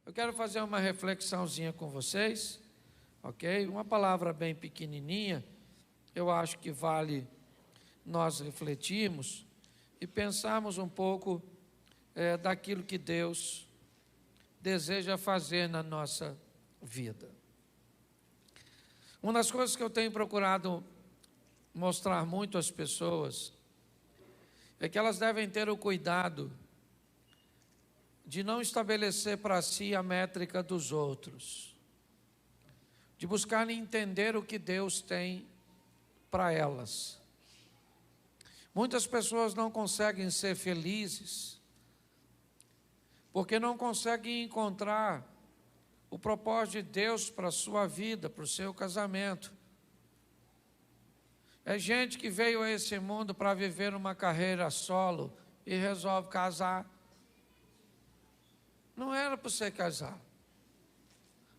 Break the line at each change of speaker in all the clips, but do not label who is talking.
Eu quero fazer uma reflexãozinha com vocês, ok? Uma palavra bem pequenininha, eu acho que vale nós refletirmos e pensarmos um pouco daquilo que Deus deseja fazer na nossa vida. Uma das coisas que eu tenho procurado mostrar muito às pessoas é que elas devem ter o cuidado de não estabelecer para si a métrica dos outros, de buscar entender o que Deus tem para elas. Muitas pessoas não conseguem ser felizes porque não conseguem encontrar o propósito de Deus para a sua vida, para o seu casamento. É gente que veio a esse mundo para viver uma carreira solo e resolve casar. Não era para você casar.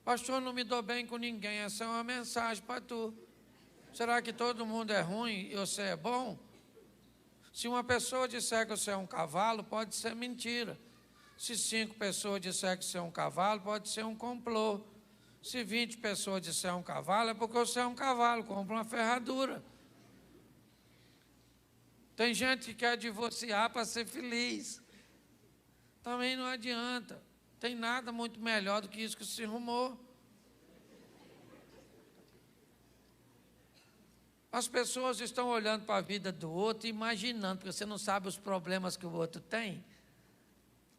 Pastor, não me dou bem com ninguém. Essa é uma mensagem para tu. Será que todo mundo é ruim e você é bom? Se uma pessoa disser que você é um cavalo, pode ser mentira. Se 5 pessoas disser que você é um cavalo, pode ser um complô. Se 20 pessoas disser um cavalo, é porque você é um cavalo, compra uma ferradura. Tem gente que quer divorciar para ser feliz. Também não adianta. Tem nada muito melhor do que isso que se arrumou. As pessoas estão olhando para a vida do outro e imaginando, porque você não sabe os problemas que o outro tem.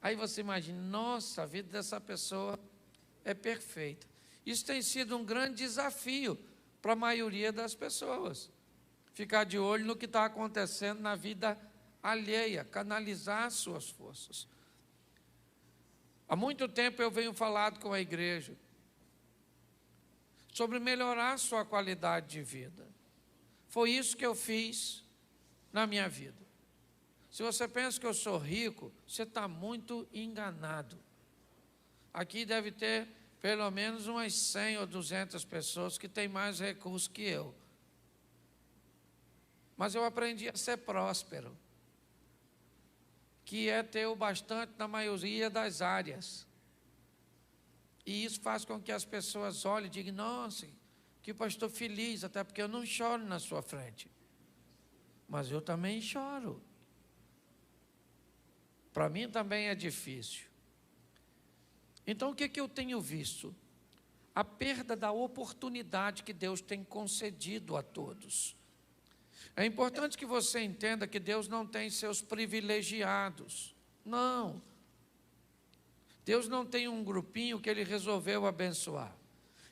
Aí você imagina, nossa, a vida dessa pessoa é perfeita. Isso tem sido um grande desafio para a maioria das pessoas. Ficar de olho no que está acontecendo na vida alheia, canalizar suas forças. Há muito tempo eu venho falando com a igreja sobre melhorar sua qualidade de vida. Foi isso que eu fiz na minha vida. Se você pensa que eu sou rico, você está muito enganado. Aqui deve ter pelo menos umas 100 ou 200 pessoas que têm mais recursos que eu. Mas eu aprendi a ser próspero, que é ter o bastante na maioria das áreas. E isso faz com que as pessoas olhem e digam, nossa, que pastor feliz, até porque eu não choro na sua frente. Mas eu também choro. Para mim também é difícil. Então o que eu tenho visto? A perda da oportunidade que Deus tem concedido a todos. É importante que você entenda que Deus não tem seus privilegiados. Não. Deus não tem um grupinho que Ele resolveu abençoar.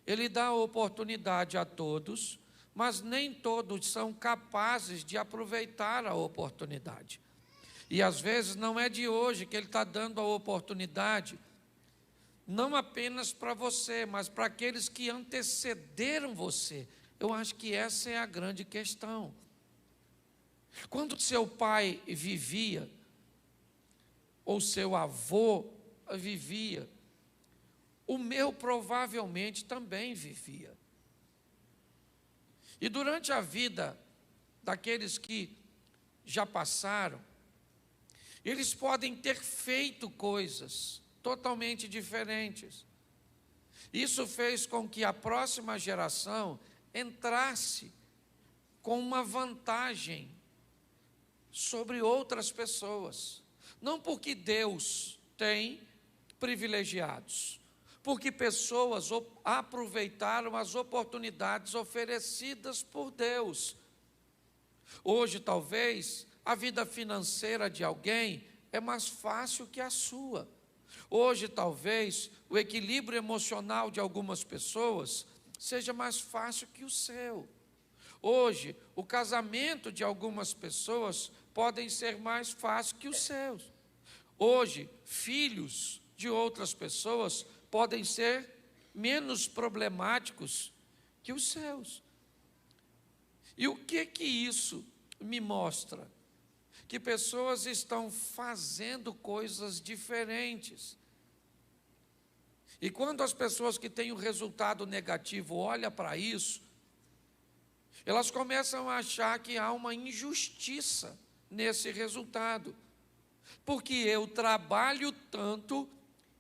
Ele dá a oportunidade a todos, mas nem todos são capazes de aproveitar a oportunidade. E às vezes não é de hoje que Ele está dando a oportunidade, não apenas para você, mas para aqueles que antecederam você. Eu acho que essa é a grande questão. Quando seu pai vivia, ou seu avô vivia, o meu provavelmente também vivia. E durante a vida daqueles que já passaram, eles podem ter feito coisas totalmente diferentes. Isso fez com que a próxima geração entrasse com uma vantagem sobre outras pessoas. Não porque Deus tem privilegiados, porque pessoas aproveitaram as oportunidades oferecidas por Deus. Hoje, talvez, a vida financeira de alguém é mais fácil que a sua. Hoje, talvez, o equilíbrio emocional de algumas pessoas seja mais fácil que o seu. Hoje, o casamento de algumas pessoas podem ser mais fácil que os seus. Hoje, filhos de outras pessoas podem ser menos problemáticos que os seus. E o que isso me mostra? Que pessoas estão fazendo coisas diferentes. E quando as pessoas que têm um resultado negativo olham para isso, elas começam a achar que há uma injustiça nesse resultado. Porque eu trabalho tanto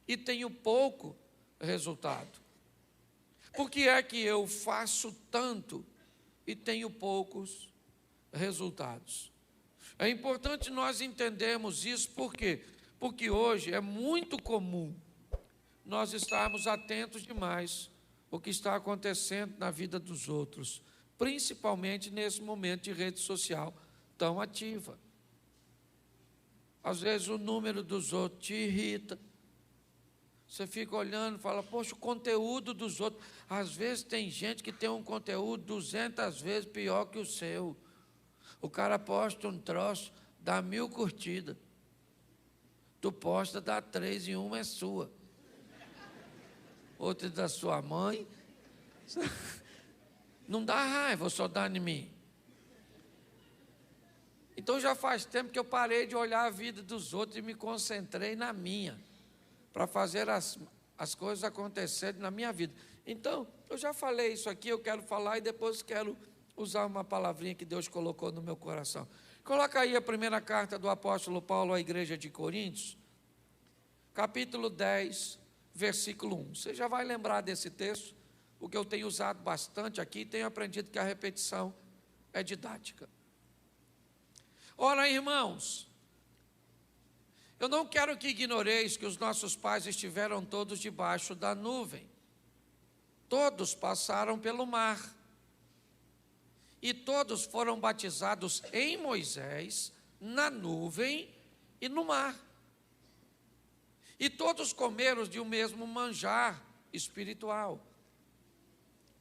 e tenho pouco resultado. Por que é que eu faço tanto e tenho poucos resultados? É importante nós entendermos isso, por quê? Porque hoje é muito comum nós estarmos atentos demais ao que está acontecendo na vida dos outros, principalmente nesse momento de rede social tão ativa. Às vezes o número dos outros te irrita. Você fica olhando e fala, poxa, o conteúdo dos outros. Às vezes tem gente que tem um conteúdo 200 vezes pior que o seu. O cara posta um troço, dá 1000 curtidas. Tu posta, dá 3 e uma é sua. Outra é da sua mãe. Não dá raiva, só dá em mim. Então já faz tempo que eu parei de olhar a vida dos outros e me concentrei na minha, para fazer as coisas acontecerem na minha vida. Então, eu já falei isso aqui, eu quero falar e depois quero usar uma palavrinha que Deus colocou no meu coração. Coloca aí a primeira carta do apóstolo Paulo à igreja de Coríntios, capítulo 10, versículo 1. Você já vai lembrar desse texto, porque eu tenho usado bastante aqui e tenho aprendido que a repetição é didática. Ora, irmãos, eu não quero que ignoreis que os nossos pais estiveram todos debaixo da nuvem. Todos passaram pelo mar. E todos foram batizados em Moisés, na nuvem e no mar. E todos comeram de um mesmo manjar espiritual.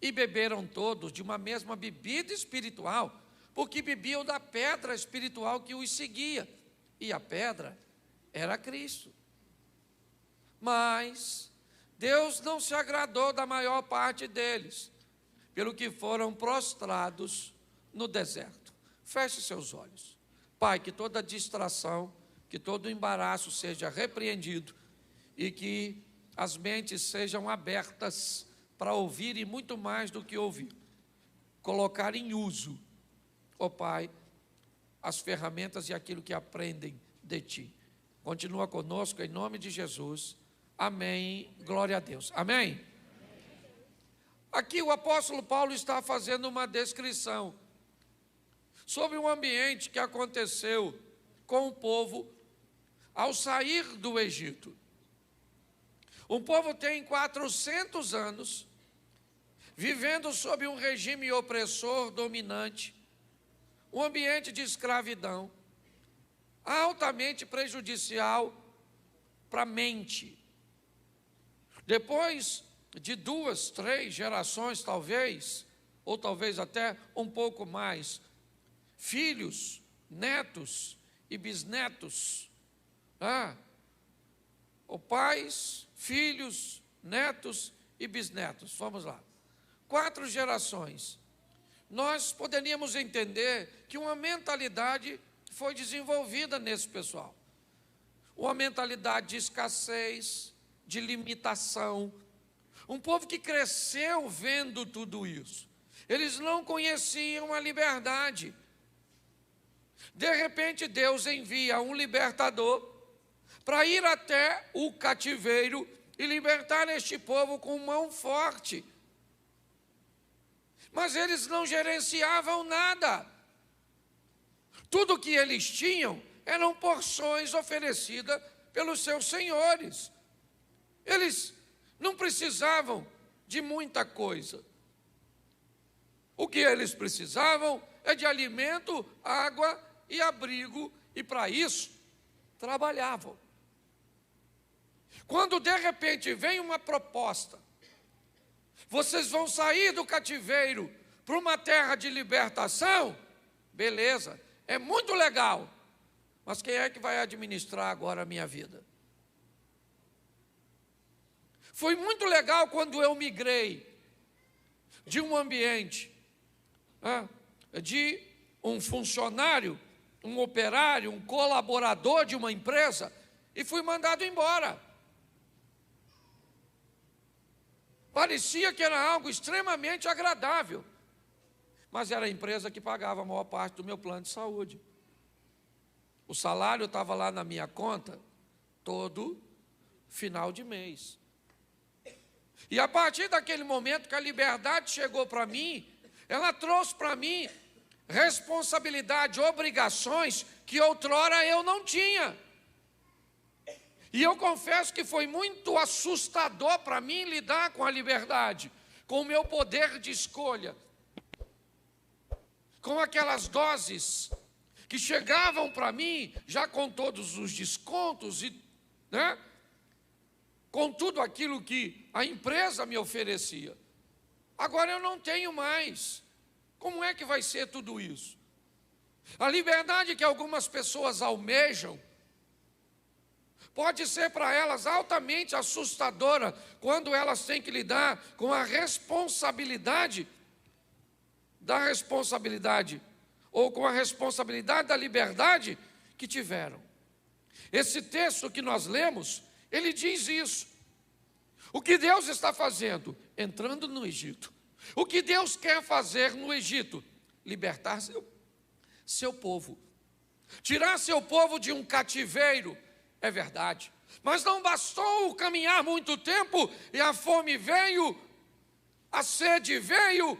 E beberam todos de uma mesma bebida espiritual, porque bebiam da pedra espiritual que os seguia. E a pedra era Cristo. Mas Deus não se agradou da maior parte deles, pelo que foram prostrados no deserto. Feche seus olhos. Pai, que toda distração, que todo embaraço seja repreendido e que as mentes sejam abertas para ouvir e muito mais do que ouvir. Colocar em uso, ó Pai, as ferramentas e aquilo que aprendem de Ti. Continua conosco em nome de Jesus. Amém. Glória a Deus. Amém. Aqui o apóstolo Paulo está fazendo uma descrição sobre um ambiente que aconteceu com o povo ao sair do Egito. Um povo tem 400 anos vivendo sob um regime opressor dominante, um ambiente de escravidão, altamente prejudicial para a mente. Depois de 2, 3 gerações, talvez, ou talvez até um pouco mais, filhos, netos e bisnetos, ou pais, filhos, netos e bisnetos, vamos lá, 4 gerações. Nós poderíamos entender que uma mentalidade foi desenvolvida nesse pessoal, uma mentalidade de escassez, de limitação, um povo que cresceu vendo tudo isso. Eles não conheciam a liberdade. De repente Deus envia um libertador para ir até o cativeiro e libertar este povo com mão forte. Mas eles não gerenciavam nada. Tudo que eles tinham eram porções oferecidas pelos seus senhores. Eles não precisavam de muita coisa. O que eles precisavam é de alimento, água e abrigo, e para isso trabalhavam. Quando de repente vem uma proposta, vocês vão sair do cativeiro para uma terra de libertação, beleza, é muito legal, mas quem é que vai administrar agora a minha vida? Foi muito legal quando eu migrei de um ambiente, de um funcionário, um operário, um colaborador de uma empresa, e fui mandado embora. Parecia que era algo extremamente agradável, mas era a empresa que pagava a maior parte do meu plano de saúde. O salário estava lá na minha conta todo final de mês. E a partir daquele momento que a liberdade chegou para mim, ela trouxe para mim responsabilidade, obrigações que outrora eu não tinha. E eu confesso que foi muito assustador para mim lidar com a liberdade, com o meu poder de escolha, com aquelas doses que chegavam para mim, já com todos os descontos, né? Com tudo aquilo que a empresa me oferecia. Agora eu não tenho mais. Como é que vai ser tudo isso? A liberdade que algumas pessoas almejam pode ser para elas altamente assustadora quando elas têm que lidar com a responsabilidade ou com a responsabilidade da liberdade que tiveram. Esse texto que nós lemos, ele diz isso. O que Deus está fazendo? Entrando no Egito. O que Deus quer fazer no Egito? Libertar seu povo. Tirar seu povo de um cativeiro, é verdade. Mas não bastou caminhar muito tempo e a fome veio, a sede veio,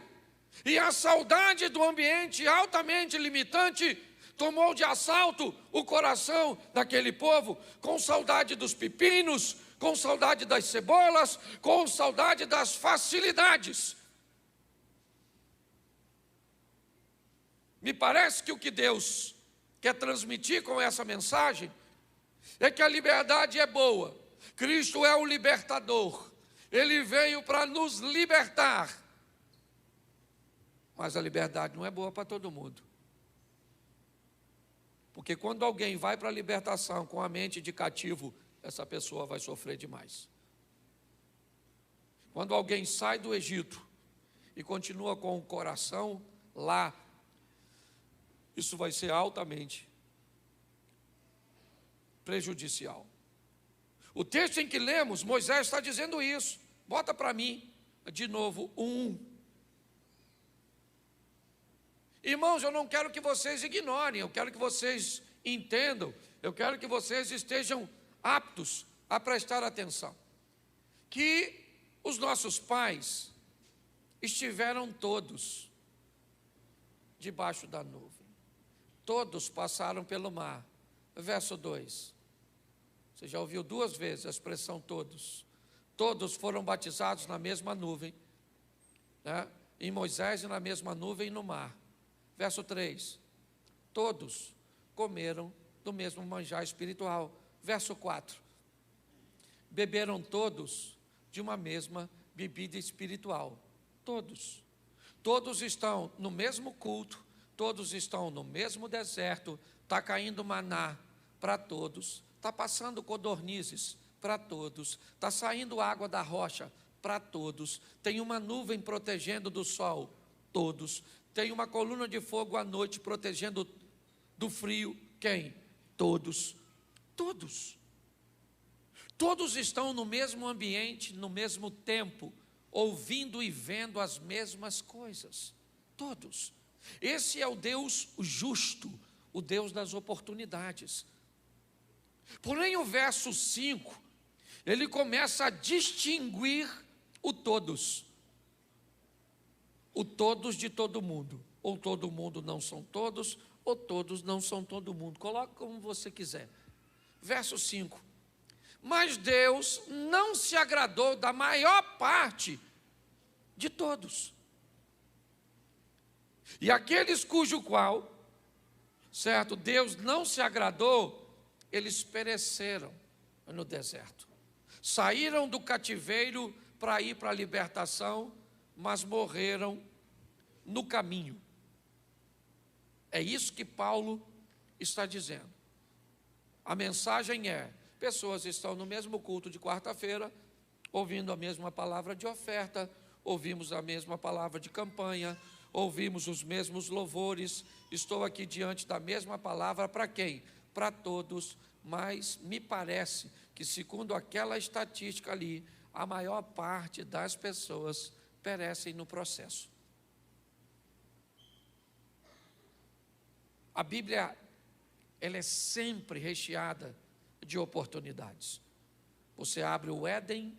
e a saudade do ambiente altamente limitante tomou de assalto o coração daquele povo, com saudade dos pepinos, com saudade das cebolas, com saudade das facilidades. Me parece que o que Deus quer transmitir com essa mensagem é que a liberdade é boa. Cristo é o libertador. Ele veio para nos libertar. Mas a liberdade não é boa para todo mundo. Porque quando alguém vai para a libertação com a mente de cativo, essa pessoa vai sofrer demais. Quando alguém sai do Egito e continua com o coração lá, isso vai ser altamente prejudicial. O texto em que lemos, Moisés está dizendo isso. Bota para mim, de novo, 1. Irmãos, eu não quero que vocês ignorem, eu quero que vocês entendam, eu quero que vocês estejam aptos a prestar atenção. Que os nossos pais estiveram todos debaixo da nuvem. Todos passaram pelo mar. Verso 2. Você já ouviu 2 vezes a expressão todos. Todos foram batizados na mesma nuvem, né? Em Moisés e na mesma nuvem no mar. Verso 3. Todos comeram do mesmo manjar espiritual. Verso 4. Beberam todos de uma mesma bebida espiritual. Todos. Todos estão no mesmo culto, todos estão no mesmo deserto, está caindo maná para todos, está passando codornizes para todos, está saindo água da rocha para todos, tem uma nuvem protegendo do sol, todos, tem uma coluna de fogo à noite protegendo do frio, quem? Todos, todos. Todos estão no mesmo ambiente, no mesmo tempo, ouvindo e vendo as mesmas coisas, todos. Esse é o Deus justo, o Deus das oportunidades. Porém, o verso 5, ele começa a distinguir o todos de todo mundo, ou todo mundo não são todos, ou todos não são todo mundo, coloque como você quiser. Verso 5, mas Deus não se agradou da maior parte de todos, e aqueles cujo qual, certo, Deus não se agradou, eles pereceram no deserto, saíram do cativeiro para ir para a libertação, mas morreram no caminho. É isso que Paulo está dizendo. A mensagem é: pessoas estão no mesmo culto de quarta-feira, ouvindo a mesma palavra de oferta, ouvimos a mesma palavra de campanha, ouvimos os mesmos louvores, estou aqui diante da mesma palavra para quem? Para todos, mas me parece que, segundo aquela estatística ali, a maior parte das pessoas perecem no processo. A Bíblia, ela é sempre recheada de oportunidades. Você abre o Éden,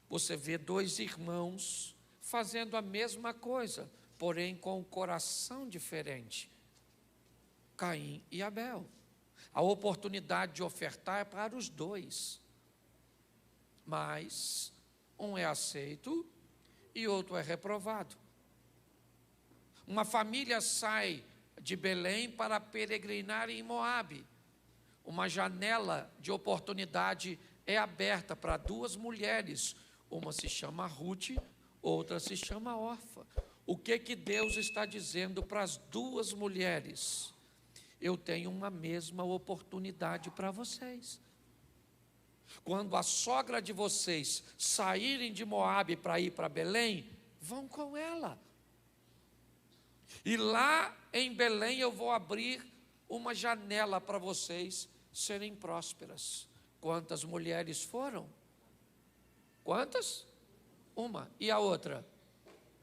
você vê dois irmãos fazendo a mesma coisa, porém com um coração diferente. Caim e Abel. A oportunidade de ofertar é para os dois, mas um é aceito e outro é reprovado. Uma família sai de Belém para peregrinar em Moabe. Uma janela de oportunidade é aberta para duas mulheres. Uma se chama Ruth, outra se chama Orfa. O que Deus está dizendo para as duas mulheres? Eu tenho uma mesma oportunidade para vocês. Quando a sogra de vocês saírem de Moabe para ir para Belém, vão com ela. E lá em Belém eu vou abrir uma janela para vocês serem prósperas. Quantas mulheres foram? Quantas? Uma. E a outra?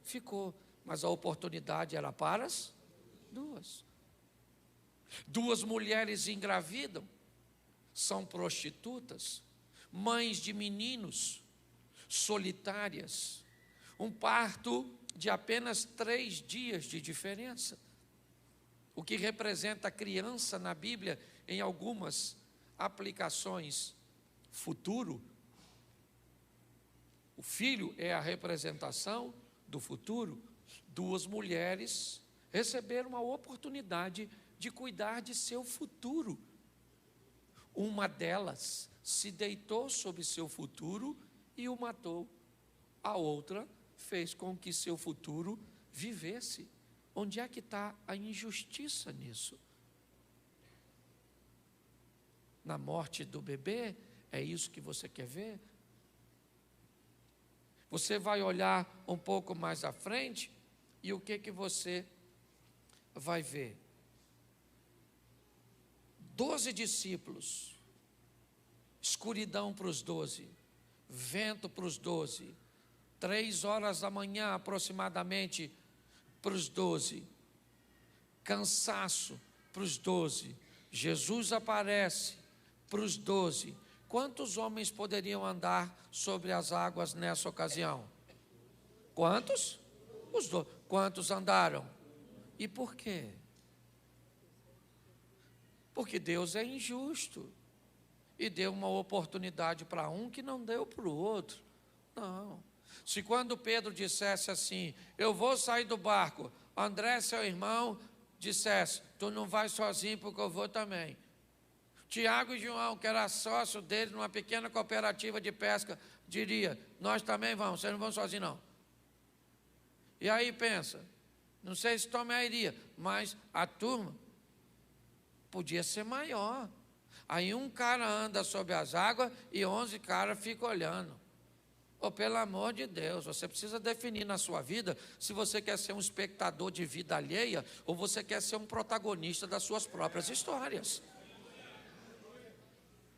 Ficou. Mas a oportunidade era para as duas. Duas mulheres engravidam, são prostitutas, mães de meninos, solitárias. Um parto de apenas 3 dias de diferença. O que representa a criança na Bíblia, em algumas aplicações, futuro. O filho é a representação do futuro. Duas mulheres receberam a oportunidade de cuidar de seu futuro. Uma delas se deitou sobre seu futuro e o matou. A outra fez com que seu futuro vivesse. Onde é que está a injustiça nisso? Na morte do bebê? É isso que você quer ver? Você vai olhar um pouco mais à frente e o que você vai ver? 12 discípulos, escuridão para os 12, vento para os 12, 3 horas da manhã aproximadamente para os 12, cansaço para os 12, Jesus aparece para os 12. Quantos homens poderiam andar sobre as águas nessa ocasião? Quantos? Os 12. Quantos andaram? E por quê? Porque Deus é injusto e deu uma oportunidade para um que não deu para o outro. Não. Se quando Pedro dissesse assim, eu vou sair do barco, André, seu irmão, dissesse, tu não vai sozinho porque eu vou também. Tiago e João, que era sócio dele numa pequena cooperativa de pesca, diria, nós também vamos, vocês não vão sozinhos não. E aí pensa, não sei se Tomé iria, mas a turma podia ser maior. Aí um cara anda sobre as águas e 11 caras ficam olhando. Oh, pelo amor de Deus, você precisa definir na sua vida se você quer ser um espectador de vida alheia ou você quer ser um protagonista das suas próprias histórias.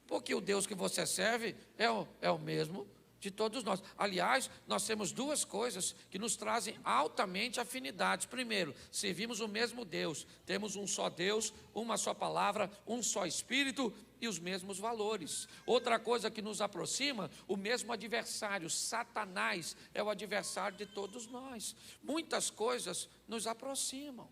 Porque o Deus que você serve é o mesmo de todos nós. Aliás, nós temos 2 coisas que nos trazem altamente afinidades. Primeiro, servimos o mesmo Deus, temos um só Deus, uma só palavra, um só Espírito e os mesmos valores. Outra coisa que nos aproxima, o mesmo adversário, Satanás é o adversário de todos nós. Muitas coisas nos aproximam.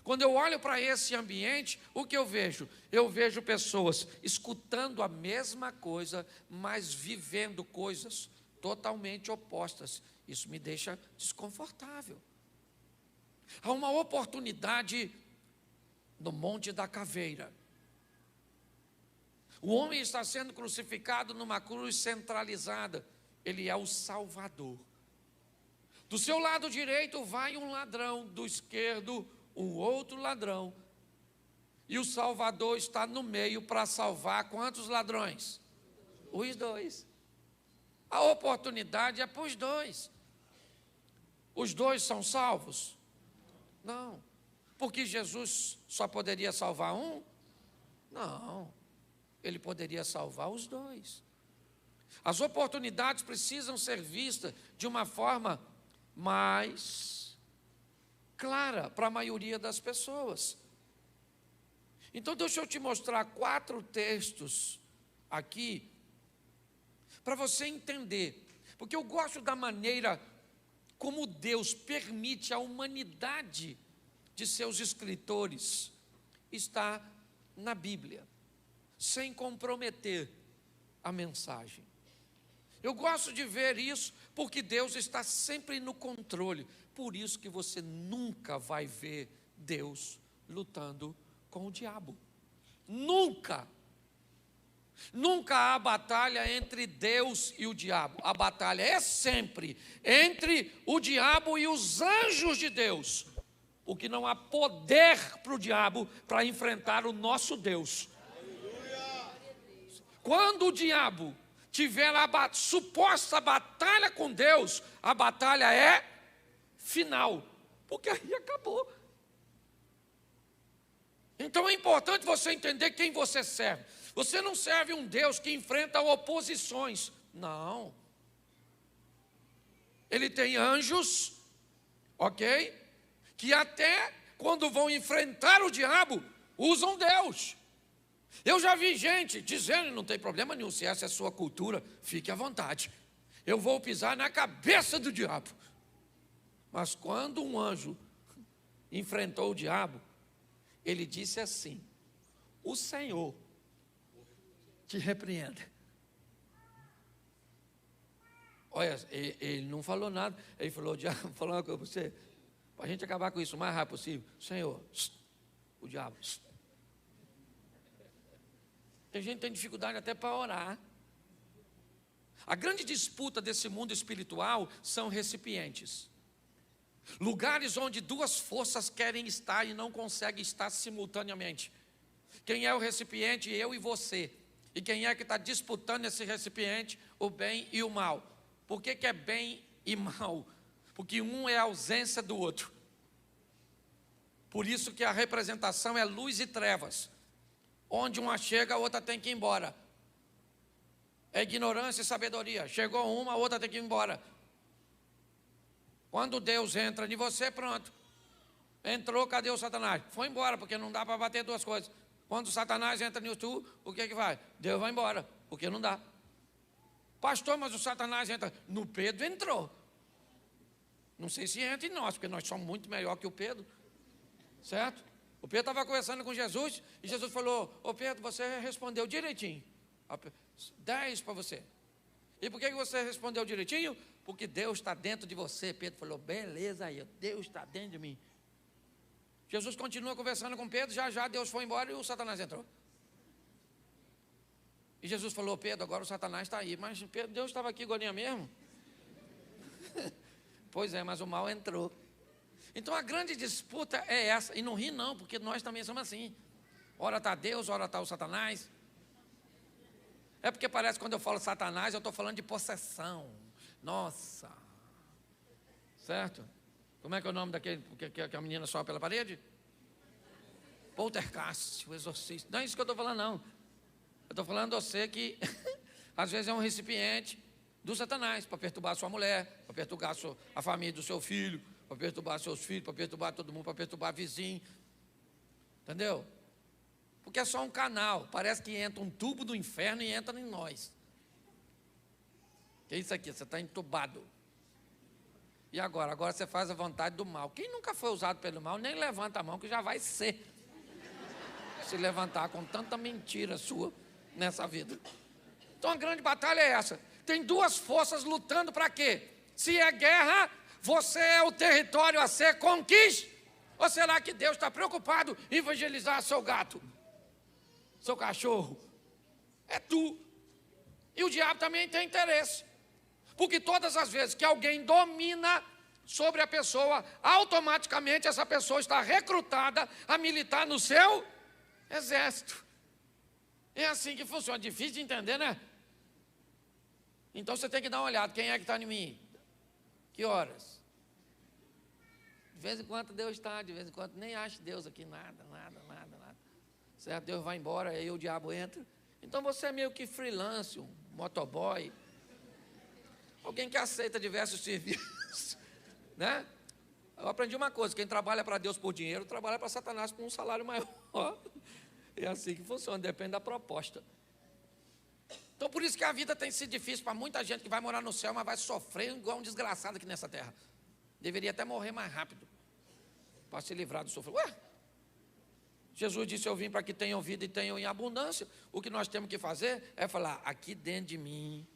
Quando eu olho para esse ambiente, o que eu vejo? Eu vejo pessoas escutando a mesma coisa, mas vivendo coisas totalmente opostas. Isso me deixa desconfortável. Há uma oportunidade no Monte da Caveira. O homem está sendo crucificado numa cruz centralizada. Ele é o Salvador. Do seu lado direito vai um ladrão, do esquerdo um outro ladrão, e o Salvador está no meio para salvar quantos ladrões? Os 2. A oportunidade é para os 2. Os 2 são salvos? Não. Porque Jesus só poderia salvar um? Não. Ele poderia salvar os 2. As oportunidades precisam ser vistas de uma forma mais clara para a maioria das pessoas. Então deixa eu te mostrar 4 textos aqui para você entender, porque eu gosto da maneira como Deus permite a humanidade de seus escritores estar na Bíblia, sem comprometer a mensagem. Eu gosto de ver isso, porque Deus está sempre no controle. Por isso que você nunca vai ver Deus lutando com o diabo. Nunca. Nunca há batalha entre Deus e o diabo. A batalha é sempre entre o diabo e os anjos de Deus. Porque não há poder para o diabo para enfrentar o nosso Deus. Quando o diabo tiver a suposta batalha com Deus, a batalha é final, porque aí acabou. Então é importante você entender quem você serve. Você não serve um Deus que enfrenta oposições, não. Ele tem anjos, ok? Que até quando vão enfrentar o diabo, usam Deus. Eu já vi gente dizendo, não tem problema nenhum, se essa é a sua cultura, fique à vontade. Eu vou pisar na cabeça do diabo. Mas quando um anjo enfrentou o diabo, ele disse assim: o Senhor te repreenda. Olha, ele não falou nada. Ele falou: diabo, vou falar uma coisa para você, para a gente acabar com isso o mais rápido possível. Senhor, o diabo. Tem gente que tem dificuldade até para orar. A grande disputa desse mundo espiritual são recipientes. Lugares onde duas forças querem estar e não conseguem estar simultaneamente. Quem é o recipiente? Eu e você. E quem é que está disputando esse recipiente? O bem e o mal. Por que é bem e mal? Porque um é a ausência do outro. Por isso que a representação é luz e trevas. Onde uma chega, a outra tem que ir embora. É ignorância e sabedoria. Chegou uma, a outra tem que ir embora. Quando Deus entra em você, pronto. Entrou, cadê o Satanás? Foi embora, porque não dá para bater duas coisas. Quando o Satanás entra em tu, o que vai? Deus vai embora, porque não dá. Pastor, mas o Satanás entra. No Pedro entrou. Não sei se entra em nós, porque nós somos muito melhor que o Pedro. Certo? O Pedro estava conversando com Jesus, e Jesus falou: ô Pedro, você respondeu direitinho. 10 para você. E por que você respondeu direitinho? Porque Deus está dentro de você. Pedro falou: beleza aí, Deus está dentro de mim. Jesus continua conversando com Pedro, já Deus foi embora e o Satanás entrou. E Jesus falou: Pedro, agora o Satanás está aí. Mas Pedro, Deus estava aqui agora mesmo? Pois é, mas o mal entrou. Então a grande disputa é essa. E não ri não, porque nós também somos assim. Ora está Deus, ora está o Satanás. É porque parece que quando eu falo Satanás, eu estou falando de possessão. Nossa. Certo? Como é que é o nome daquele que a menina sobe pela parede? Poltergeist, o exorcista. Não é isso que eu estou falando, não. Eu estou falando a você que às vezes é um recipiente do Satanás, para perturbar a sua mulher, para perturbar a família do seu filho, para perturbar seus filhos, para perturbar todo mundo, para perturbar vizinho. Entendeu? Porque é só um canal. Parece que entra um tubo do inferno e entra em nós. Que é isso aqui? Você está entubado. E agora? Agora você faz a vontade do mal. Quem nunca foi usado pelo mal, nem levanta a mão, que já vai ser. Se levantar com tanta mentira sua nessa vida. Então a grande batalha é essa. Tem duas forças lutando para quê? Se é guerra, você é o território a ser conquistado. Ou será que Deus está preocupado em evangelizar seu gato? Seu cachorro? É tu. E o diabo também tem interesse. Porque todas as vezes que alguém domina sobre a pessoa, automaticamente essa pessoa está recrutada a militar no seu exército. É assim que funciona. Difícil de entender, né? Então você tem que dar uma olhada. Quem é que está em mim? Que horas? De vez em quando Deus está, de vez em quando nem acha Deus aqui, nada. Certo? Deus vai embora, aí o diabo entra. Então você é meio que freelance, um motoboy. Alguém que aceita diversos serviços, né? Eu aprendi uma coisa: quem trabalha para Deus por dinheiro, trabalha para Satanás por um salário maior. É assim que funciona, depende da proposta. Então, por isso que a vida tem sido difícil para muita gente que vai morar no céu, mas vai sofrer igual um desgraçado aqui nessa terra. Deveria até morrer mais rápido, para se livrar do sofrimento. Ué, Jesus disse, eu vim para que tenham vida e tenham em abundância. O que nós temos que fazer é falar, aqui dentro de mim,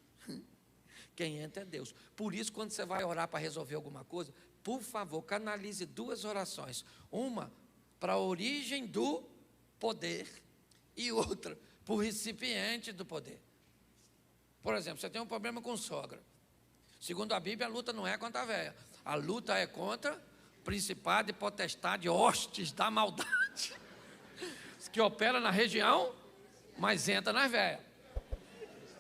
quem entra é Deus. Por isso, quando você vai orar para resolver alguma coisa, por favor, canalize 2 orações. Uma para a origem do poder e outra para o recipiente do poder. Por exemplo, você tem um problema com sogra. Segundo a Bíblia, a luta não é contra a véia. A luta é contra principado e potestade, hostes da maldade, que opera na região, mas entra nas velhas.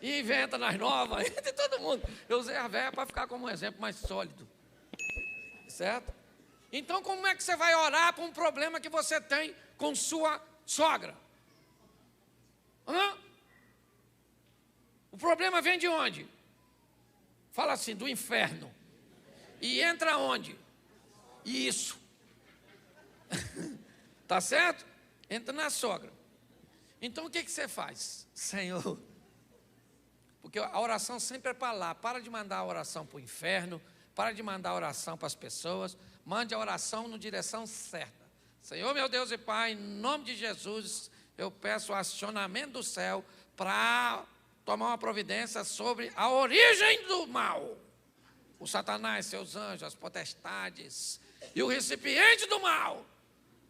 E inventa nas novas, entra em todo mundo. Eu usei a velha para ficar como um exemplo mais sólido. Certo? Então, como é que você vai orar para um problema que você tem com sua sogra? O problema vem de onde? Fala assim, do inferno. E entra onde? Isso. Tá certo? Entra na sogra. Então, o que você faz? Senhor, porque a oração sempre é para lá. Para de mandar a oração para o inferno, para de mandar a oração para as pessoas, mande a oração na direção certa. Senhor, meu Deus e Pai, em nome de Jesus, eu peço o acionamento do céu para tomar uma providência sobre a origem do mal. O Satanás, seus anjos, as potestades e o recipiente do mal.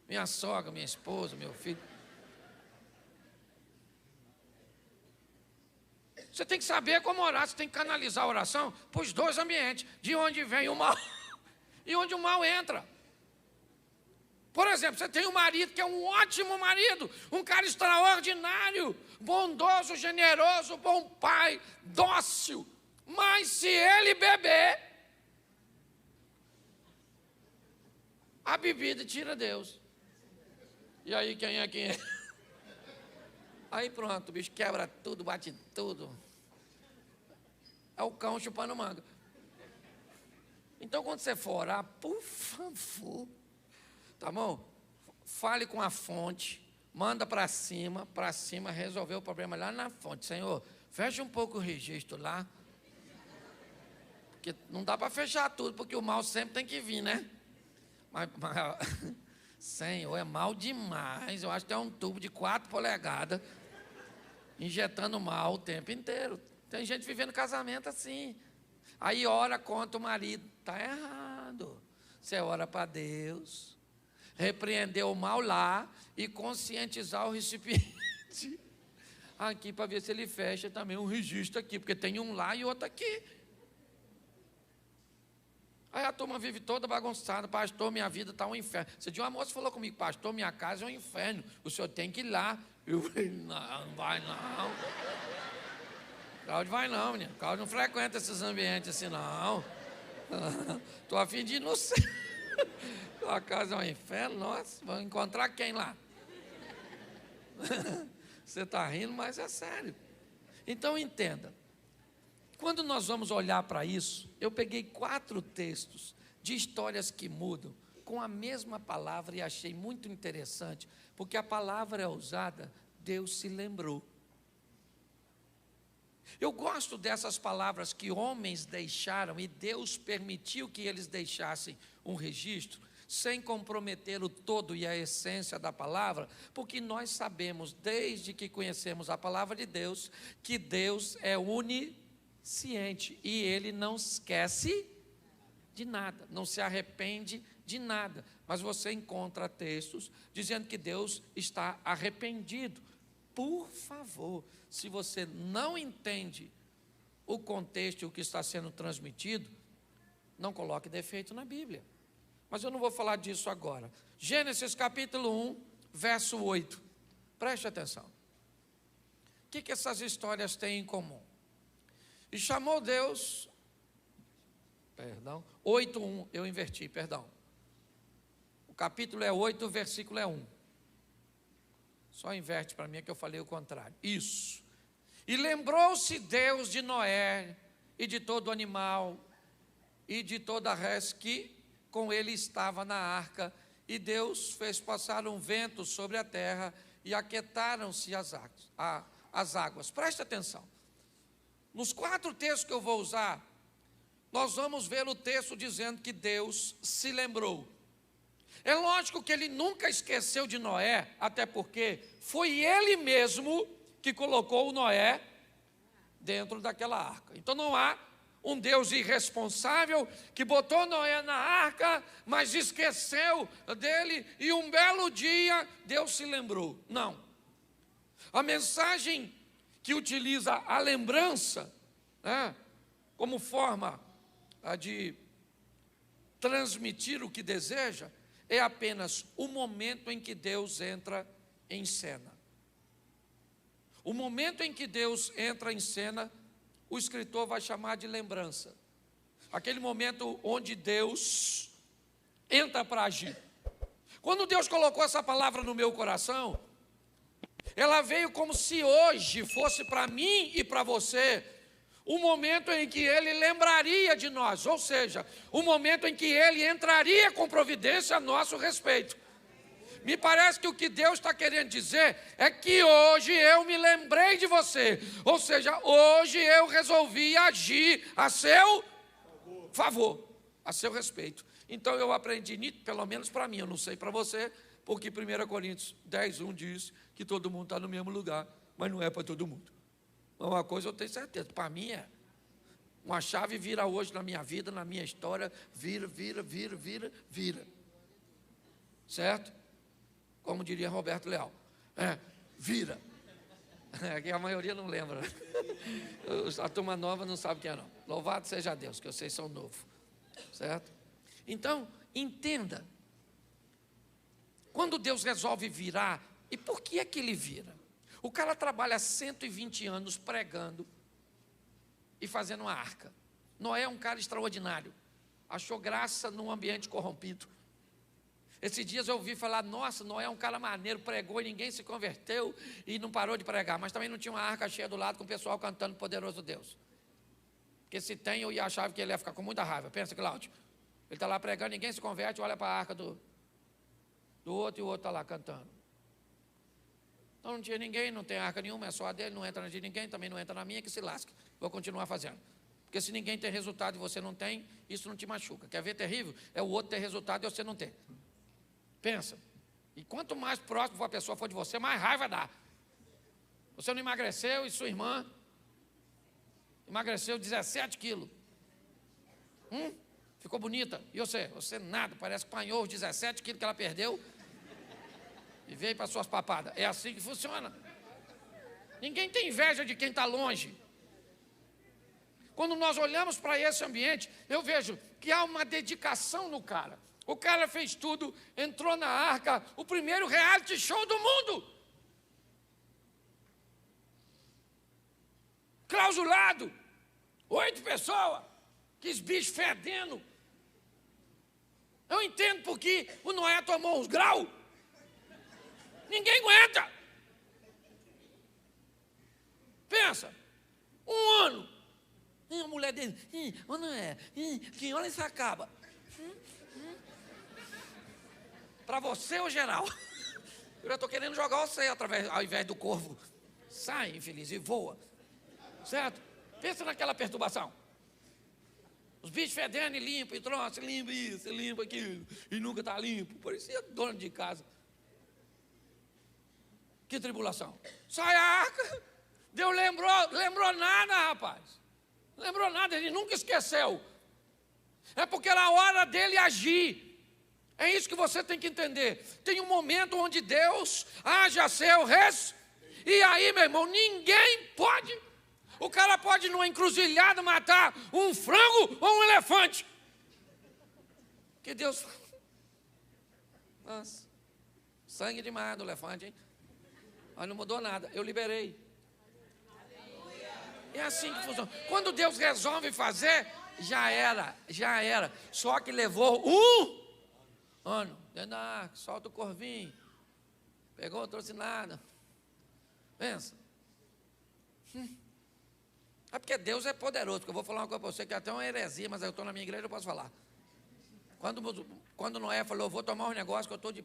Minha sogra, minha esposa, meu filho. Você tem que saber como orar, você tem que canalizar a oração para os 2 ambientes, de onde vem o mal e onde o mal entra. Por exemplo, você tem um marido que é um ótimo marido, um cara extraordinário, bondoso, generoso, bom pai, dócil, mas se ele beber, a bebida tira Deus. E aí quem é? Aí pronto, o bicho quebra tudo, bate tudo. É o cão chupando manga. Então, quando você for orar, por favor, tá bom? Fale com a fonte, manda para cima resolver o problema lá na fonte. Senhor, fecha um pouco o registro lá, porque não dá para fechar tudo, porque o mal sempre tem que vir, né? Mas Senhor, é mal demais. Eu acho que é um tubo de 4 polegadas, injetando mal o tempo inteiro. Tem gente vivendo casamento assim. Aí ora contra o marido. Está errado. Você ora para Deus, repreender o mal lá e conscientizar o recipiente aqui para ver se ele fecha também um registro aqui, porque tem um lá e outro aqui. Aí a turma vive toda bagunçada, pastor, minha vida está um inferno. Esse dia uma moça falou comigo, pastor, minha casa é um inferno, o senhor tem que ir lá. Eu falei, não vai não. Cláudio vai não, menino. Cláudio não frequenta esses ambientes assim, não. Estou a fim de ir no céu. Tua casa é um inferno, nossa, vamos encontrar quem lá? Você está rindo, mas é sério. Então entenda. Quando nós vamos olhar para isso, eu peguei 4 textos de histórias que mudam com a mesma palavra e achei muito interessante, porque a palavra é usada, Deus se lembrou. Eu gosto dessas palavras que homens deixaram e Deus permitiu que eles deixassem um registro, sem comprometer o todo e a essência da palavra, porque nós sabemos, desde que conhecemos a palavra de Deus, que Deus é onisciente e Ele não esquece de nada, não se arrepende de nada. Mas você encontra textos dizendo que Deus está arrependido. Por favor, se você não entende o contexto e o que está sendo transmitido, não coloque defeito na Bíblia. Mas eu não vou falar disso agora. Gênesis capítulo 1, verso 8. Preste atenção. O que essas histórias têm em comum? E chamou Deus, 8:1, eu inverti, perdão. O capítulo é 8, o versículo é 1. Só inverte para mim, que eu falei o contrário. Isso. E lembrou-se Deus de Noé, e de todo animal, e de toda a res que com ele estava na arca, e Deus fez passar um vento sobre a terra, e aquietaram-se as águas. Preste atenção. Nos 4 textos que eu vou usar, nós vamos ver o texto dizendo que Deus se lembrou. É lógico que ele nunca esqueceu de Noé, até porque foi ele mesmo que colocou o Noé dentro daquela arca. Então não há um Deus irresponsável que botou Noé na arca, mas esqueceu dele e um belo dia Deus se lembrou. Não. A mensagem que utiliza a lembrança, né, como forma de transmitir o que deseja, é apenas o momento em que Deus entra em cena. O momento em que Deus entra em cena, o escritor vai chamar de lembrança. Aquele momento onde Deus entra para agir. Quando Deus colocou essa palavra no meu coração, ela veio como se hoje fosse para mim e para você o momento em que Ele lembraria de nós, ou seja, o momento em que Ele entraria com providência a nosso respeito. Me parece que o que Deus está querendo dizer é que hoje eu me lembrei de você, ou seja, hoje eu resolvi agir a seu favor, a seu respeito. Então eu aprendi, pelo menos para mim, eu não sei para você, porque 1 Coríntios 10:1 diz que todo mundo está no mesmo lugar, mas não é para todo mundo. Uma coisa eu tenho certeza, para mim é. Uma chave vira hoje na minha vida, na minha história, vira. Certo? Como diria Roberto Leal, vira. Que a maioria não lembra. A turma nova não sabe quem é não. Louvado seja Deus, que vocês são novos. Certo? Então, entenda. Quando Deus resolve virar, e por que é que Ele vira? O cara trabalha 120 anos pregando e fazendo uma arca. Noé é um cara extraordinário. Achou graça num ambiente corrompido. Esses dias eu ouvi falar, nossa, Noé é um cara maneiro, pregou e ninguém se converteu e não parou de pregar. Mas também não tinha uma arca cheia do lado com o pessoal cantando Poderoso Deus. Porque se tem, eu ia achar que ele ia ficar com muita raiva. Pensa, Cláudio. Ele está lá pregando, ninguém se converte, olha para a arca do outro e o outro está lá cantando. Então não tinha ninguém, não tem arca nenhuma, é só a dele, não entra na de ninguém, também não entra na minha, que se lasque. Vou continuar fazendo. Porque se ninguém tem resultado e você não tem, isso não te machuca. Quer ver terrível? É o outro ter resultado e você não ter. Pensa. E quanto mais próximo a pessoa for de você, mais raiva dá. Você não emagreceu e sua irmã emagreceu 17 quilos. Ficou bonita. E você? Você nada, parece que apanhou os 17 quilos que ela perdeu e veio para suas papadas. É assim que funciona. Ninguém tem inveja de quem está longe. Quando nós olhamos para esse ambiente, eu vejo que há uma dedicação no cara. O cara fez tudo, entrou na arca, o primeiro reality show do mundo. Clausulado, 8 pessoas, que bichos fedendo. Eu entendo porque o Noé tomou uns graus. Ninguém aguenta. Pensa, 1 ano. E a mulher dele, Noé, quem olha isso acaba. Para você ou geral? Eu já estou querendo jogar você ao invés do corvo. Sai, infeliz, e voa. Certo? Pensa naquela perturbação. Os bichos fedendo e limpo, e troço, limpa isso, limpa aquilo. E nunca está limpo. Parecia dono de casa. Que tribulação. Sai a arca. Deus lembrou nada, rapaz. Lembrou nada, ele nunca esqueceu. É porque era a hora dele agir. É isso que você tem que entender. Tem um momento onde Deus age a seu res. E aí, meu irmão, ninguém pode. O cara pode numa encruzilhada matar um frango ou um elefante. Que Deus. Nossa, sangue demais do elefante, hein? Mas não mudou nada, eu liberei. É assim que funciona. Quando Deus resolve fazer, já era. Só que levou 1 ano, dentro da arca, solta o corvinho, pegou, trouxe nada. Pensa. É porque Deus é poderoso, porque eu vou falar uma coisa para você que é até uma heresia, mas eu estou na minha igreja, eu posso falar. Quando Noé falou, eu vou tomar um negócio que eu estou de...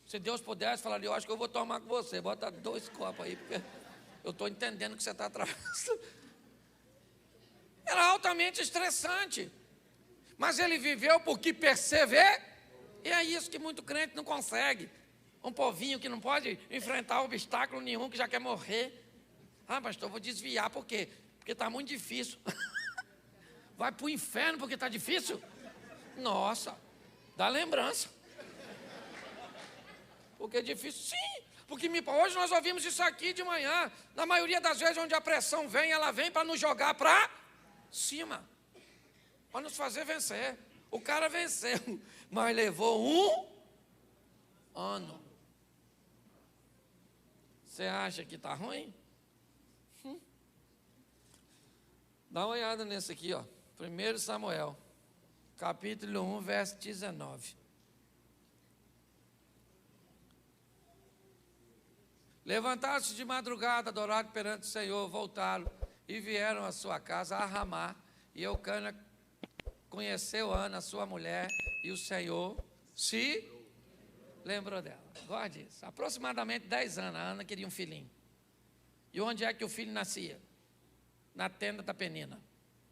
Se Deus pudesse, falaria, eu acho que eu vou tomar com você, bota 2 copos aí, porque eu estou entendendo que você está atravessando. Era altamente estressante. Mas ele viveu porque perseverou. E é isso que muito crente não consegue. Um povinho que não pode enfrentar obstáculo nenhum, que já quer morrer. Ah, pastor, eu vou desviar, por quê? Porque está muito difícil. Vai para o inferno porque está difícil? Nossa, dá lembrança. Porque é difícil? Sim, porque hoje nós ouvimos isso aqui de manhã. Na maioria das vezes onde a pressão vem, ela vem para nos jogar para cima. Para nos fazer vencer. O cara venceu, mas levou um ano. Você acha que está ruim? Dá uma olhada nesse aqui, ó. 1 Samuel, capítulo 1, verso 19. Levantaram-se de madrugada, adoraram perante o Senhor, voltaram e vieram à sua casa a Ramá. E Eucana conheceu Ana, sua mulher, e o Senhor se lembrou dela. Gosta disso. Aproximadamente 10 anos, a Ana queria um filhinho. E onde é que o filho nascia? Na tenda da Penina.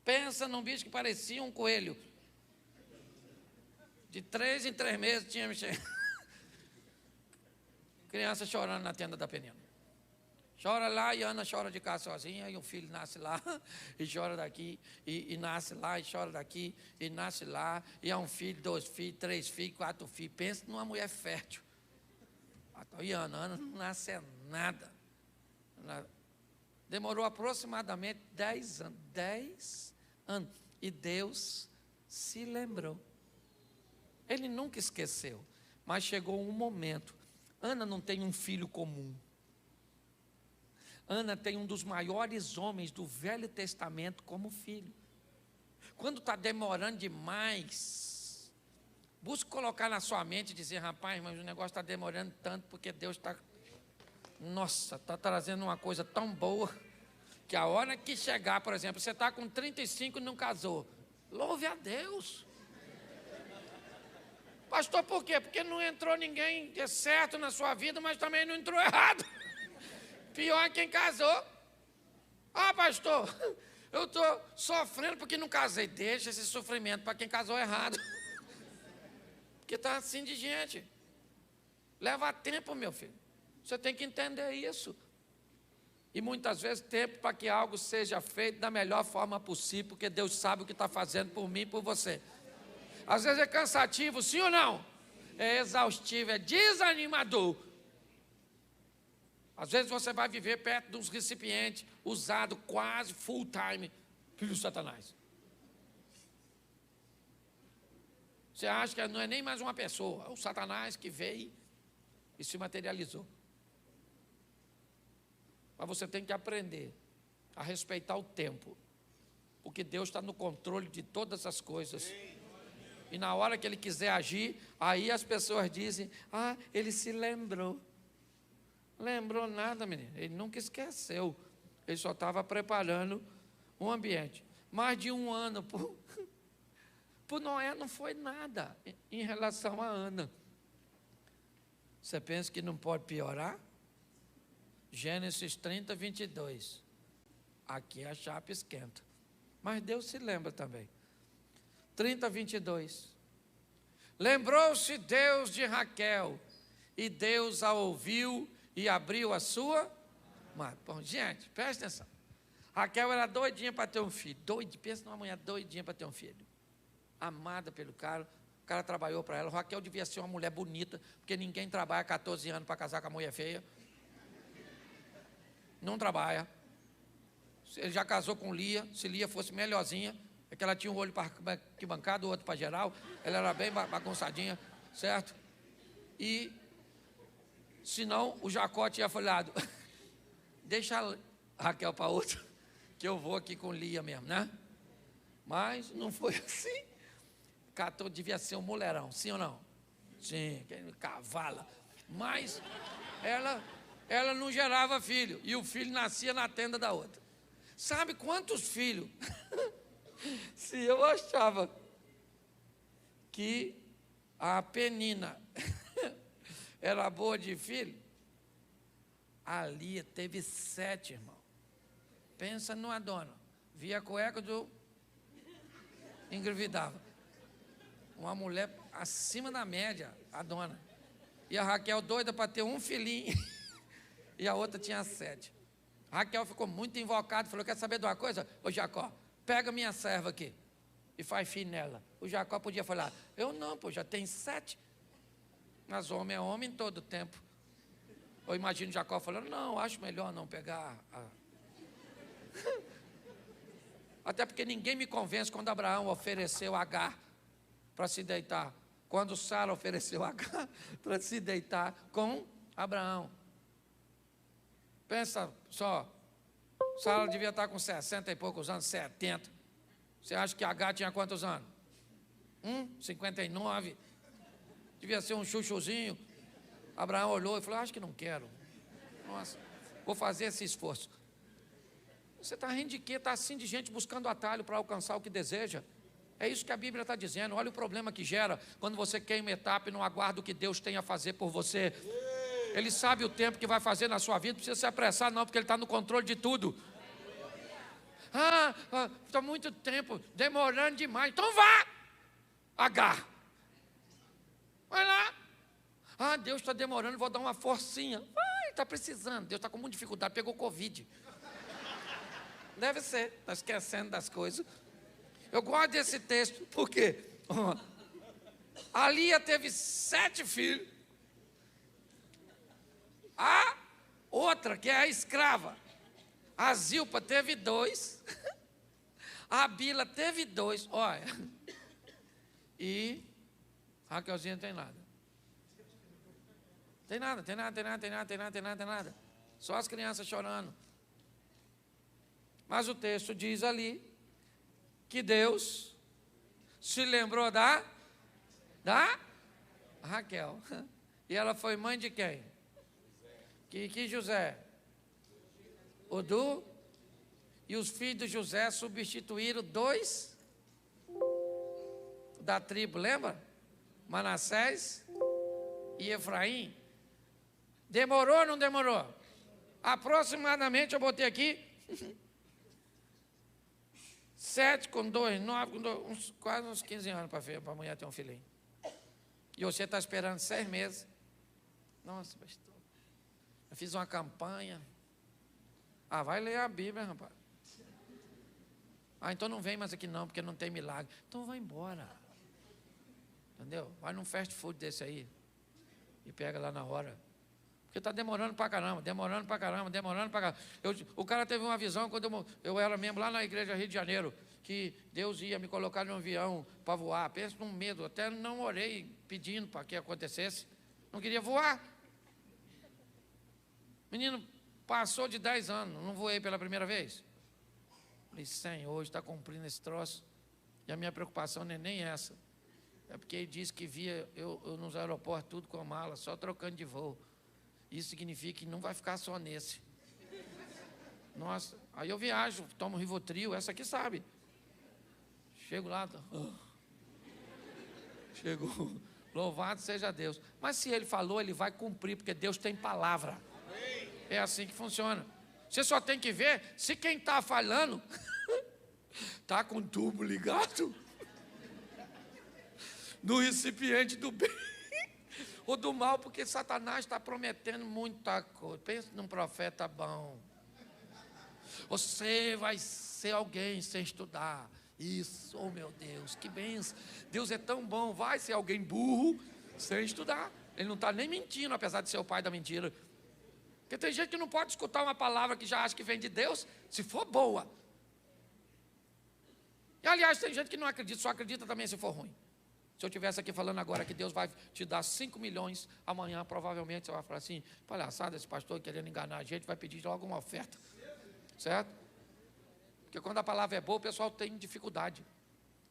Pensa num bicho que parecia um coelho. De 3 em 3 meses tinha mexer. Criança chorando na tenda da Penina. Chora lá e Ana chora de casa sozinha, e o filho nasce lá, e chora daqui, e nasce lá, e chora daqui, e nasce lá, e é um filho, 2 filhos, 3 filhos, 4 filhos. Pensa numa mulher fértil. E Ana não nasce nada. Demorou aproximadamente 10 anos. 10 anos. E Deus se lembrou. Ele nunca esqueceu. Mas chegou um momento. Ana não tem um filho comum. Ana tem um dos maiores homens do Velho Testamento como filho. Quando está demorando demais, busque colocar na sua mente e dizer: rapaz, mas o negócio está demorando tanto porque Deus está... Nossa, está trazendo uma coisa tão boa, que a hora que chegar, por exemplo, você está com 35 e não casou. Louve a Deus. Pastor, por quê? Porque não entrou ninguém certo na sua vida, mas também não entrou errado. Pior é quem casou. Ah, pastor, eu estou sofrendo porque não casei. Deixa esse sofrimento para quem casou errado. Porque está assim de gente. Leva tempo, meu filho. Você tem que entender isso. E muitas vezes tempo para que algo seja feito da melhor forma possível, porque Deus sabe o que está fazendo por mim e por você. Às vezes é cansativo, sim ou não? É exaustivo, é desanimador. Às vezes você vai viver perto de uns recipientes usados quase full time pelo Satanás. Você acha que não é nem mais uma pessoa, é o Satanás que veio e se materializou. Mas você tem que aprender a respeitar o tempo, porque Deus está no controle de todas as coisas. E na hora que Ele quiser agir, aí as pessoas dizem: ah, Ele se lembrou. Lembrou nada, menino. Ele nunca esqueceu. Ele só estava preparando um ambiente. Mais de um ano por Noé não foi nada em relação a Ana. Você pensa que não pode piorar? Gênesis 30, 22. Aqui a chapa esquenta. Mas Deus se lembra também. 30, 22. Lembrou-se Deus de Raquel, e Deus a ouviu e abriu a sua mão. Bom, gente, presta atenção. Raquel era doidinha para ter um filho. Pensa numa mulher doidinha para ter um filho. Amada pelo cara. O cara trabalhou para ela. Raquel devia ser uma mulher bonita, porque ninguém trabalha 14 anos para casar com a mulher feia. Não trabalha. Ele já casou com Lia. Se Lia fosse melhorzinha, é que ela tinha um olho para arquibancada, o outro para geral. Ela era bem bagunçadinha, certo? E, senão, o Jacó tinha falado: deixa a Raquel para outra, que eu vou aqui com Lia mesmo, né? Mas não foi assim. Catou, devia ser um mulherão, sim ou não? Sim, cavala. Mas ela não gerava filho, e o filho nascia na tenda da outra. Sabe quantos filhos? Se eu achava que a Penina era boa de filho, A Lia teve 7, irmão. Pensa numa dona. Via a cueca do... engravidava. Uma mulher acima da média, a dona. E a Raquel doida para ter um filhinho. E a outra tinha 7. A Raquel ficou muito invocada, falou, quer saber de uma coisa? Ô Jacó, pega minha serva aqui e faz filho nela. O Jacó podia falar, eu não, pô, já tem 7. Mas homem é homem todo tempo. Eu imagino Jacó falando, não, acho melhor não pegar a... Até porque ninguém me convence quando Abraão ofereceu Agar para se deitar. Quando Sara ofereceu Agar para se deitar com Abraão. Pensa só, Sara devia estar com 60 e poucos anos, 70. Você acha que Agar tinha quantos anos? 59. Devia ser um chuchuzinho. Abraão olhou e falou, acho que não quero. Nossa, vou fazer esse esforço. Você está rindo de quê? Está assim de gente buscando atalho para alcançar o que deseja. É isso que a Bíblia está dizendo. Olha o problema que gera quando você queima etapa e não aguarda o que Deus tem a fazer por você. Ele sabe o tempo que vai fazer na sua vida, não precisa se apressar não, porque Ele está no controle de tudo. Está muito tempo, demorando demais. Então vá, Agar. Vai lá. Deus está demorando, vou dar uma forcinha. Vai, está precisando. Deus está com muita dificuldade, pegou Covid. Deve ser, está esquecendo das coisas. Eu gosto desse texto, porque a Lia teve 7 filhos. A outra, que é a escrava, a Zilpa teve 2. A Bila teve 2. Olha. E Raquelzinha não tem nada. Tem nada. Só as crianças chorando. Mas o texto diz ali que Deus se lembrou da Raquel. E ela foi mãe de quem? Que José? E os filhos de José substituíram 2 da tribo, lembra? Manassés e Efraim. Demorou ou não demorou? Aproximadamente, eu botei aqui, 7 com 2, 9 com 2, quase uns 15 anos para a mulher ter um filhinho. E você está esperando 6 meses. Nossa, pastor, eu fiz uma campanha. Vai ler a Bíblia, rapaz. Então não vem mais aqui não, porque não tem milagre. Então vai embora. Entendeu? Vai num fast food desse aí e pega lá na hora. Porque está demorando para caramba. O cara teve uma visão quando eu era mesmo lá na igreja Rio de Janeiro, que Deus ia me colocar num avião para voar. Pensa num medo, até não orei pedindo para que acontecesse. Não queria voar. Menino, passou de 10 anos, não voei pela primeira vez. Falei, Senhor, hoje está cumprindo esse troço. E a minha preocupação não é nem essa. É porque ele disse que via eu nos aeroportos tudo com a mala, só trocando de voo. Isso significa que não vai ficar só nesse. Nossa, aí eu viajo, tomo Rivotril, essa aqui sabe. Chego lá, chego, louvado seja Deus. Mas se Ele falou, Ele vai cumprir, porque Deus tem palavra. É assim que funciona. Você só tem que ver se quem está falando está com o tubo ligado no recipiente do bem ou do mal, porque Satanás está prometendo muita coisa. Pensa num profeta bom. Você vai ser alguém sem estudar. Isso, oh meu Deus, que bênção. Deus é tão bom, vai ser alguém burro sem estudar. Ele não está nem mentindo, apesar de ser o pai da mentira. Porque tem gente que não pode escutar uma palavra que já acha que vem de Deus, se for boa. E aliás, tem gente que não acredita, só acredita também se for ruim. Se eu estivesse aqui falando agora que Deus vai te dar 5 milhões, amanhã provavelmente você vai falar assim, palhaçada, esse pastor querendo enganar a gente, vai pedir logo uma oferta. Certo? Porque quando a palavra é boa, o pessoal tem dificuldade.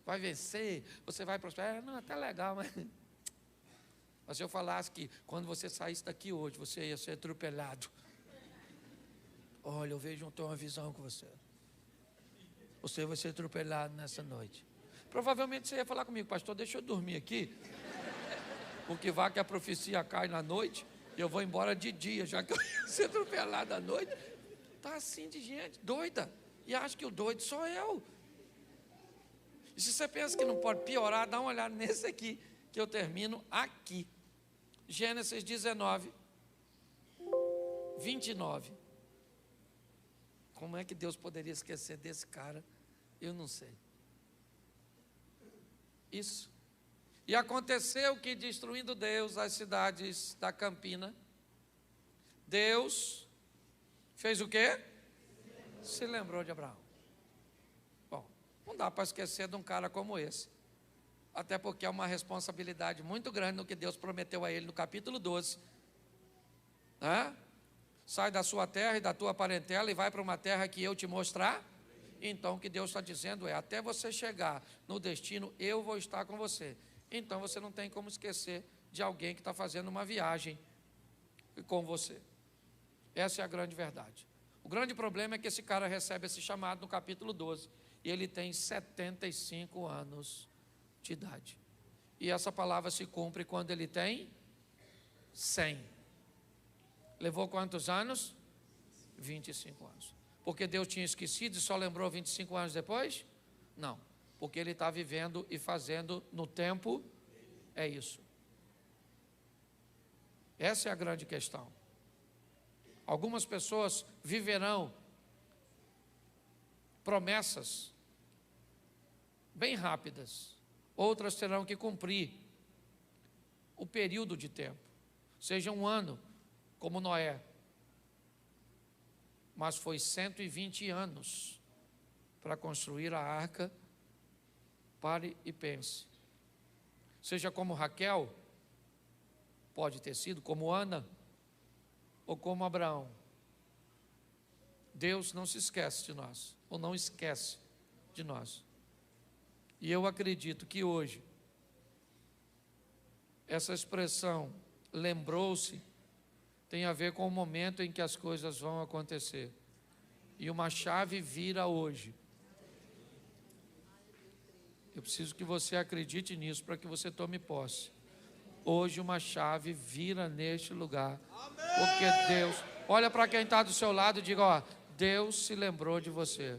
Vai vencer, você vai prosperar. Não, até legal, mas se eu falasse que quando você saísse daqui hoje, você ia ser atropelado. Olha, eu vejo uma visão com você. Você vai ser atropelado nessa noite. Provavelmente você ia falar comigo, pastor, deixa eu dormir aqui. Porque vai que a profecia cai na noite. Eu vou embora de dia, já que eu ia ser atropelado à noite. Está assim de gente, doida. E acha que o doido sou eu. E se você pensa que não pode piorar, dá uma olhada nesse aqui, que eu termino aqui. Gênesis 19, 29. Como é que Deus poderia esquecer desse cara? Eu não sei. Isso. E aconteceu que, destruindo Deus as cidades da Campina, Deus fez o quê? Se lembrou de Abraão. Bom, não dá para esquecer de um cara como esse. Até porque é uma responsabilidade muito grande no que Deus prometeu a ele no capítulo 12. Sai da sua terra e da tua parentela e vai para uma terra que eu te mostrar. Então o que Deus está dizendo é, até você chegar no destino, eu vou estar com você. Então você não tem como esquecer de alguém que está fazendo uma viagem com você. Essa é a grande verdade. O grande problema é que esse cara recebe esse chamado no capítulo 12 e ele tem 75 anos de idade. E essa palavra se cumpre quando ele tem 100. Levou quantos anos? 25 anos. Porque Deus tinha esquecido e só lembrou 25 anos depois? Não, porque ele está vivendo e fazendo no tempo, é isso. Essa é a grande questão. Algumas pessoas viverão promessas bem rápidas, outras terão que cumprir o período de tempo, seja um ano, como Noé, mas foi 120 anos para construir a arca. Pare e pense. Seja como Raquel, pode ter sido como Ana, ou como Abraão. Deus não se esquece de nós, ou não esquece de nós. E eu acredito que hoje, essa expressão, lembrou-se, tem a ver com o momento em que as coisas vão acontecer. E uma chave vira hoje. Eu preciso que você acredite nisso para que você tome posse. Hoje uma chave vira neste lugar. Porque Deus, olha para quem está do seu lado e diga, ó, Deus se lembrou de você.